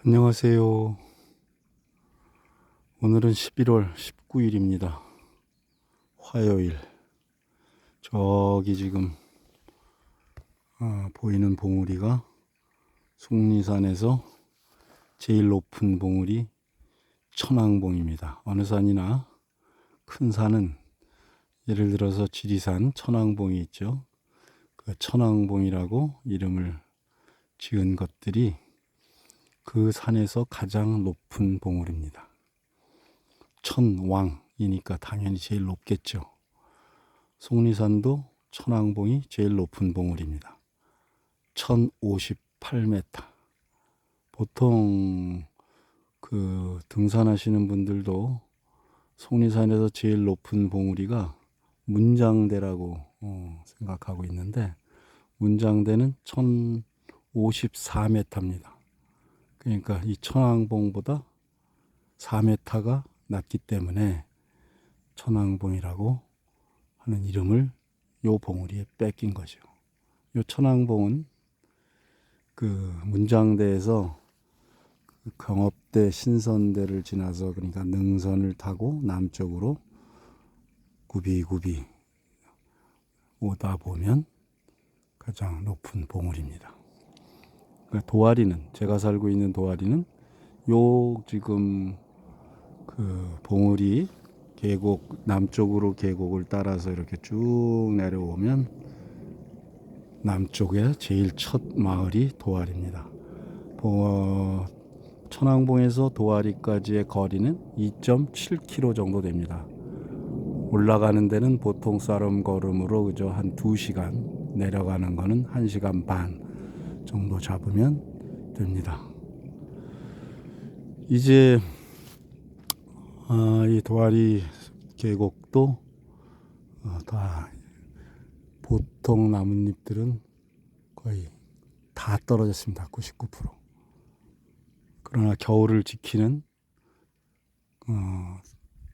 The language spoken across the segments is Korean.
안녕하세요. 오늘은 11월 19일입니다. 화요일. 저기 지금 보이는 봉우리가 속리산에서 제일 높은 봉우리 천왕봉입니다. 어느 산이나 큰 산은 예를 들어서 지리산 천왕봉이 있죠. 그 천왕봉이라고 이름을 지은 것들이 그 산에서 가장 높은 봉우리입니다. 천왕이니까 당연히 제일 높겠죠. 속리산도 천왕봉이 제일 높은 봉우리입니다. 1058m. 보통 그 등산하시는 분들도 속리산에서 제일 높은 봉우리가 문장대라고 생각하고 있는데, 문장대는 1054m입니다. 그러니까 이 천왕봉보다 4m가 낮기 때문에 천왕봉이라고 하는 이름을 요 봉우리에 뺏긴 거죠. 요 천왕봉은 그 문장대에서 그 경업대 신선대를 지나서, 그러니까 능선을 타고 남쪽으로 굽이굽이 오다 보면 가장 높은 봉우리입니다. 그러니까 도아리는, 제가 살고 있는 도아리는 요 지금 그 봉우리 계곡, 남쪽으로 계곡을 따라서 이렇게 쭉 내려오면 남쪽에 제일 첫 마을이 도아리입니다. 천왕봉에서 도아리까지의 거리는 2.7km 정도 됩니다. 올라가는 데는 보통 사람 걸음으로 그저 한 2시간, 내려가는 거는 1시간 반 정도 잡으면 됩니다. 이제 이 도아리 계곡도 다 보통 나뭇잎들은 거의 다 떨어졌습니다. 99%. 그러나 겨울을 지키는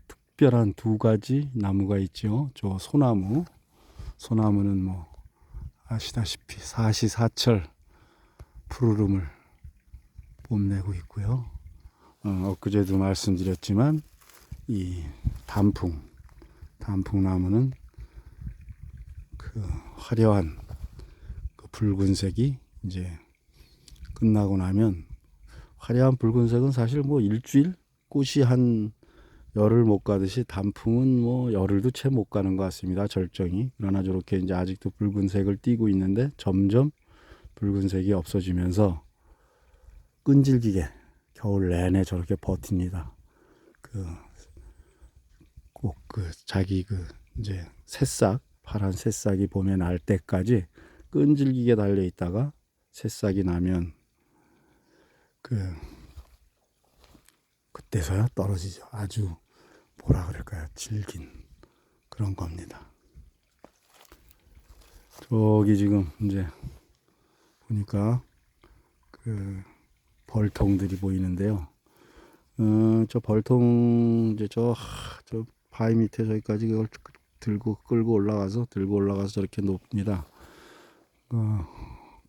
특별한 두 가지 나무가 있죠. 저 소나무. 소나무는 뭐 아시다시피 사시사철 푸르름을 뽐내고 있고요. 엊그제도 말씀드렸지만 이 단풍나무는 그 화려한 그 붉은색이 이제 끝나고 나면, 화려한 붉은색은 사실 뭐 일주일, 꽃이 한 열흘 못 가듯이 단풍은 뭐 열흘도 채 못 가는 것 같습니다. 절정이. 그러나 저렇게 이제 아직도 붉은색을 띠고 있는데 점점 붉은색이 없어지면서 끈질기게 겨울 내내 저렇게 버팁니다. 꼭 자기 이제 새싹, 파란 새싹이 봄에 날 때까지 끈질기게 달려 있다가 새싹이 나면 그때서야 떨어지죠. 아주 뭐라 그럴까요? 질긴 그런 겁니다. 저기 지금 이제 보니까 그 벌통들이 보이는데요. 저 벌통 이제 저 바위 밑에 저기까지 그걸 끌고 올라가서 저렇게 높습니다.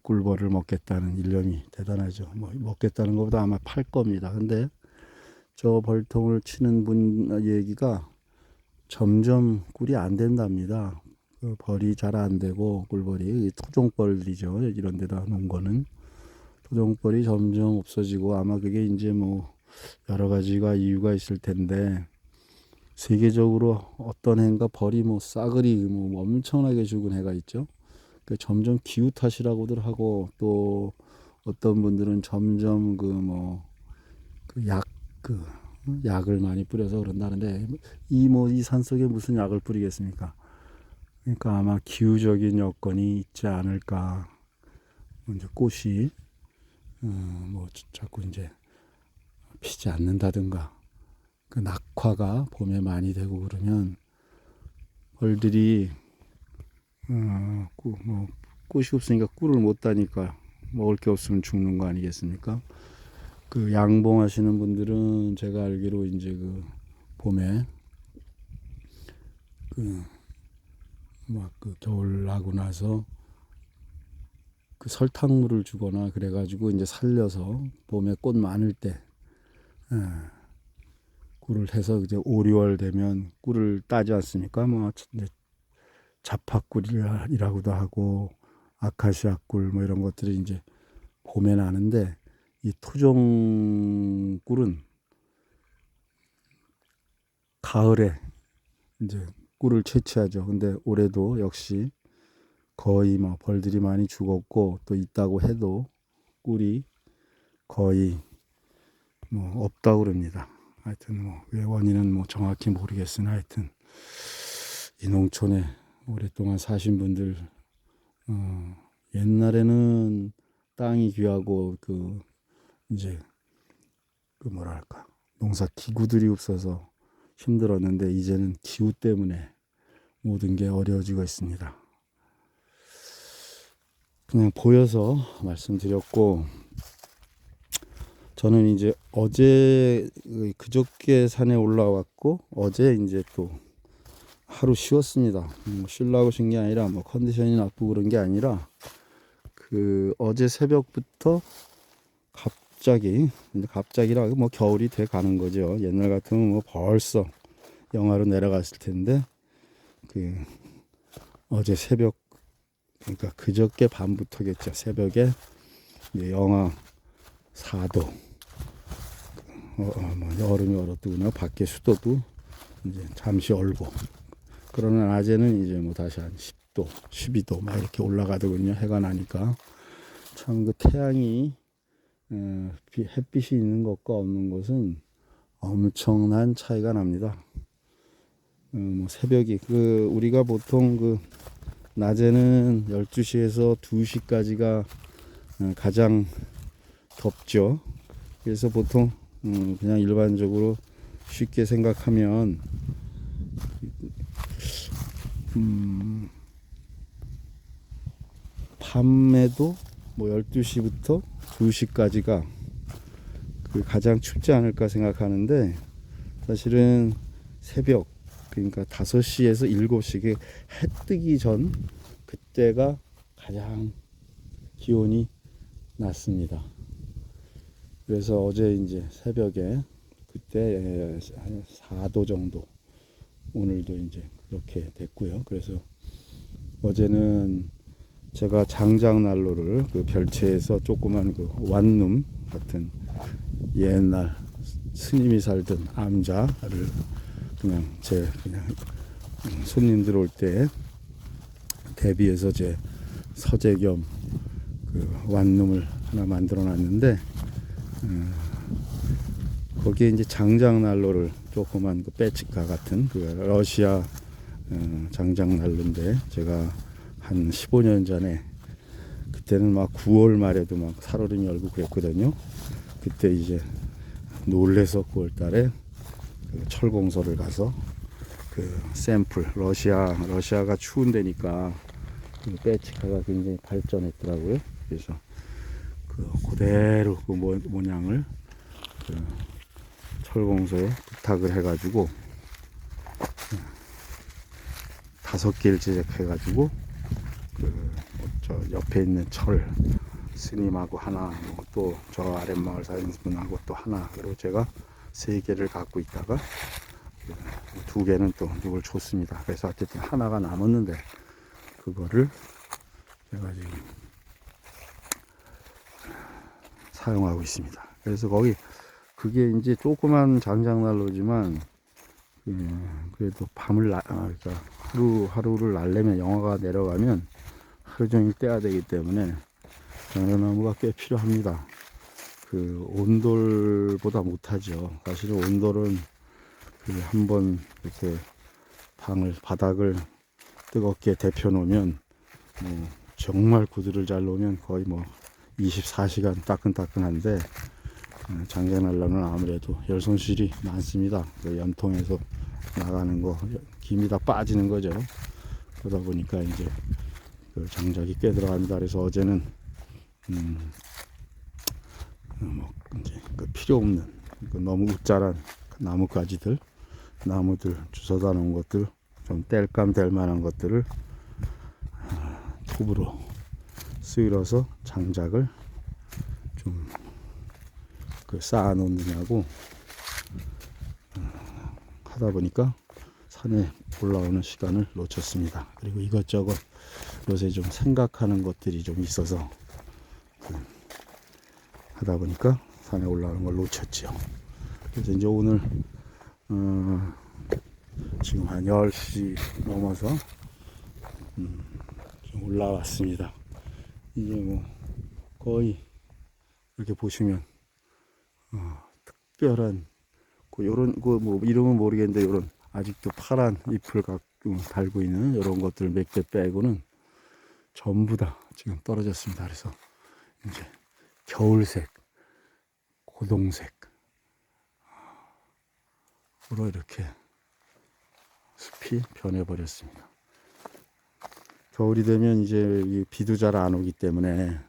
꿀벌을 먹겠다는 일념이 대단하죠. 뭐 먹겠다는 것보다 아마 팔 겁니다. 근데 저 벌통을 치는 분 얘기가 점점 꿀이 안 된답니다. 그 벌이 잘 안 되고, 꿀벌이 토종벌이죠. 이런 데다 놓은 거는 토종벌이 점점 없어지고, 아마 그게 이제 뭐 여러 가지가 이유가 있을 텐데, 세계적으로 어떤 해인가 벌이 뭐 싸그리 뭐 엄청나게 죽은 해가 있죠. 그 점점 기후 탓이라고들 하고, 또 어떤 분들은 점점 약을 많이 뿌려서 그런다는데, 이 산속에 무슨 약을 뿌리겠습니까? 그러니까 아마 기후적인 여건이 있지 않을까. 이제 꽃이 뭐 자꾸 이제 피지 않는다든가, 그 낙화가 봄에 많이 되고 그러면 벌들이 꽃이 없으니까 꿀을 못 따니까 먹을 게 없으면 죽는 거 아니겠습니까? 그 양봉하시는 분들은 제가 알기로 이제 그 봄에 겨울 나고 나서 그 설탕물을 주거나 그래가지고 이제 살려서 봄에 꽃 많을 때 예, 꿀을 해서 이제 5, 6월 되면 꿀을 따지 않습니까? 뭐 이제 자파꿀이라고도 하고 아카시아 꿀 뭐 이런 것들이 이제 봄에 나는데 이 토종 꿀은 가을에 이제 꿀을 채취하죠. 근데 올해도 역시 거의 뭐 벌들이 많이 죽었고 또 있다고 해도 꿀이 거의 뭐 없다고 그럽니다. 하여튼 뭐 왜 원인은 뭐 정확히 모르겠으나 하여튼 이 농촌에 오랫동안 사신 분들 옛날에는 땅이 귀하고 그 이제 그 뭐랄까 농사 기구들이 없어서 힘들었는데 이제는 기후 때문에 모든 게 어려워지고 있습니다. 그냥 보여서 말씀드렸고 저는 이제 어제 그저께 산에 올라왔고 어제 이제 또 하루 쉬었습니다. 쉬려고 쉰 게 아니라 뭐 컨디션이 나쁘고 그런 게 아니라 그 어제 새벽부터 갑자기라고 뭐 겨울이 돼 가는 거죠. 옛날 같으면 뭐 벌써 영하로 내려갔을 텐데 그 어제 새벽 그러니까 그저께 밤부터겠죠. 새벽에 이제 영하 4도 뭐 얼음이 얼었더군요. 밖에 습도도 이제 잠시 얼고 그러나 낮에는 이제 뭐 다시 한 10도, 12도 막 이렇게 올라가더군요. 해가 나니까 참 그 태양이 햇빛이 있는 것과 없는 것은 엄청난 차이가 납니다. 뭐 새벽이 그 우리가 보통 그 낮에는 12시에서 2시까지가 가장 덥죠. 그래서 보통 그냥 일반적으로 쉽게 생각하면 밤에도 뭐 12시부터 2시까지가 그 가장 춥지 않을까 생각하는데 사실은 새벽 그러니까 5시에서 7시 해 뜨기 전 그때가 가장 기온이 낮습니다. 그래서 어제 이제 새벽에 그때 한 4도 정도 오늘도 이제 그렇게 됐고요. 그래서 어제는 제가 장작난로를 그 별채에서 조그만 그 완룸 같은 옛날 스님이 살던 암자를 그냥 손님들 올 때 대비해서 제 서재 겸 그 완룸을 하나 만들어 놨는데 거기에 이제 장작난로를 조그만 그 빼치카 같은 그 러시아 장작난로인데 제가 한 15년 전에 그때는 막 9월 말에도 막 살얼음이 얼고 그랬거든요. 그때 이제 놀래서 9월 달에 그 철공소를 가서 그 샘플 러시아가 추운 데니까 그 빼치카가 굉장히 발전했더라고요. 그래서 그대로 그 모양을 그 철공소에 부탁을 해가지고 5개를 제작해가지고 저 옆에 있는 철 스님하고 하나 또 저 아랫마을 사는 분하고 또 하나 그리고 제가 3개를 갖고 있다가 2개는 또 누굴 줬습니다. 그래서 어쨌든 하나가 남았는데 그거를 제가 지금 사용하고 있습니다. 그래서 그게 이제 조그만 장작난로지만 그래도 그러니까 하루를 날려면 영하가 내려가면 하루 종일 떼야 되기 때문에 장작나무가 꽤 필요합니다. 그 온돌보다 못하죠. 사실은 온돌은 한번 이렇게 바닥을 뜨겁게 데펴 놓으면 뭐 정말 구두를 잘 놓으면 거의 뭐 24시간 따끈따끈한데 장작난로는 아무래도 열손실이 많습니다. 그 연통에서 나가는 거 김이 다 빠지는 거죠. 그러다 보니까 이제 그 장작이 꽤 들어갑니다. 그래서 어제는 뭐 이제 그 필요 없는 너무 웃자란 나무들 주워다 놓은 것들 좀 뗄감 될 만한 것들을 톱으로 쓸어서 장작을 좀 쌓아 놓느냐고 하다 보니까 산에 올라오는 시간을 놓쳤습니다. 그리고 이것저것 요새 좀 생각하는 것들이 좀 있어서 하다 보니까 산에 올라오는 걸 놓쳤죠. 그래서 이제 오늘 지금 한 10시 넘어서 좀 올라왔습니다. 이제 뭐 거의 이렇게 보시면 특별한 요런 뭐 이름은 모르겠는데 요런 아직도 파란 잎을 달고 있는 이런 것들 몇 개 빼고는 전부 다 지금 떨어졌습니다. 그래서 이제 겨울색, 고동색으로 이렇게 숲이 변해버렸습니다. 겨울이 되면 이제 비도 잘 안 오기 때문에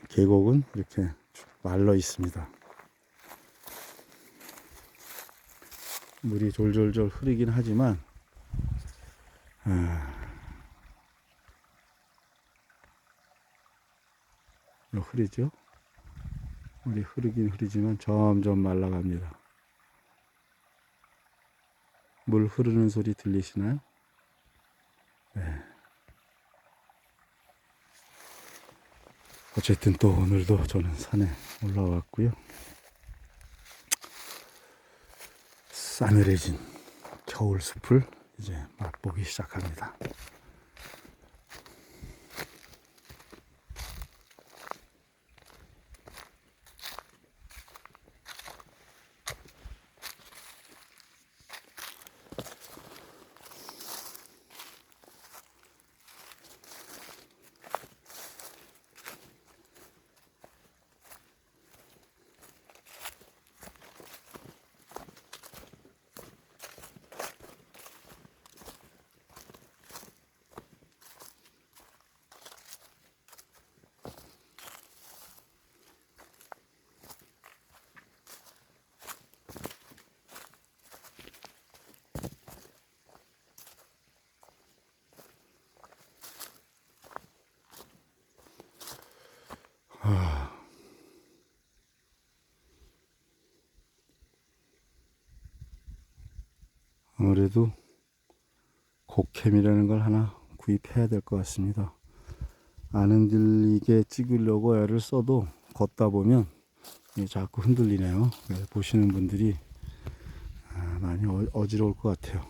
계곡은 이렇게 말라 있습니다. 물이 졸졸졸 흐르긴 하지만 흐르죠. 물이 흐르긴 흐르지만 점점 말라갑니다. 물 흐르는 소리 들리시나요? 네. 어쨌든 또 오늘도 저는 산에 올라왔고요. 싸늘해진 겨울 숲을 이제 맛보기 시작합니다. 아무래도 곡캠이라는 걸 하나 구입해야 될 것 같습니다. 안 흔들리게 찍으려고 애를 써도 걷다 보면 자꾸 흔들리네요. 보시는 분들이 많이 어지러울 것 같아요.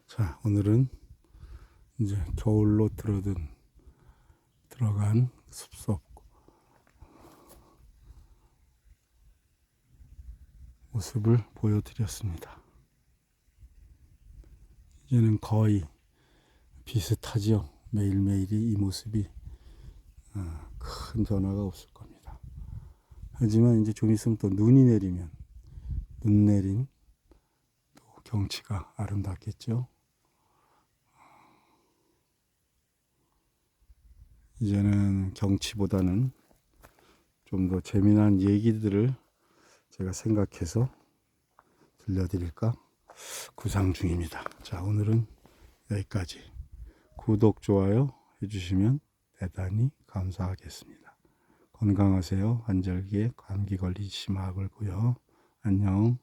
자, 오늘은 이제 겨울로 들어간 숲속 모습을 보여드렸습니다. 이제는 거의 비슷하죠. 매일매일이 이 모습이 큰 변화가 없을 겁니다. 하지만 이제 좀 있으면 또 눈이 내리면 눈 내린 또 경치가 아름답겠죠. 이제는 경치보다는 좀 더 재미난 얘기들을 제가 생각해서 들려드릴까 구상 중입니다. 자, 오늘은 여기까지. 구독, 좋아요 해주시면 대단히 감사하겠습니다. 건강하세요. 환절기에 감기 걸리지 말고요. 안녕.